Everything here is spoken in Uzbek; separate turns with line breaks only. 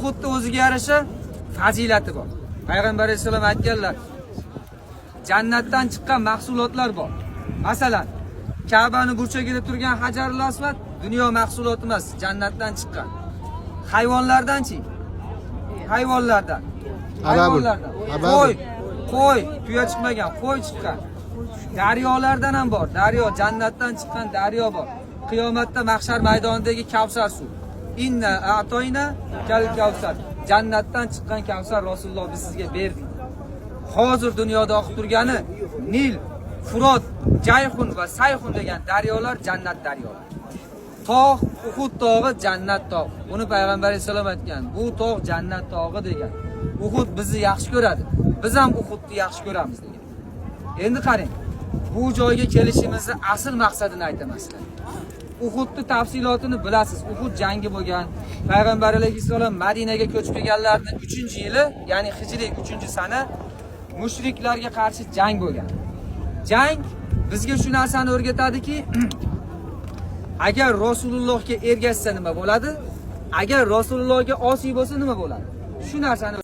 Xuddi o'ziga yarasha fazilati bor. Payg'ambar alayhisalom aytganlar, jannatdan chiqqan mahsulotlar bor. Masalan, Ka'bani burchagida turgan Hajarul Asvad dunyo mahsuloti emas, jannatdan chiqqan. Hayvonlardan-chi? Hayvonlardan. Qo'y, tuya chiqmagan, qo'y chiqqan. Daryolardan ham bor. Daryo, jannatdan chiqqan daryo bor. Qiyomatda mahshar maydonidagi Kavsar suv. Inna a'toyna kal Kavsar. Jannatdan chiqqan Kavsar Rasululloh biz sizga berdik. Hozir dunyoda oqib turgani Nil, Furot, Jayhun va Sayhun degan daryolar jannat daryolar. Tog' Uhud tog'i jannat tog'. Uni payg'ambar alayhisalom aytgan. Bu tog' jannat tog'i degan. Uhud bizni yaxshi ko'radi. Biz ham Uhudni yaxshi ko'ramiz degan. Endi qarang. Bu joyga kelishimizni asl maqsadini aytaman sizlarga. Uhudni tafsilotini bilasiz. Uhud jangi bo'lgan. Payg'ambar alayhisalom Madinaga ko'chib kelganlarning 3-yili, ya'ni hijriy 3-sana mushriklarga qarshi jang bo'lgan. Jang bizga shu narsani o'rgatadiki, agar Rasulullohga ergashsa nima bo'ladi? Agar Rasulullohga osiy bo'lsa nima bo'ladi? Shu narsani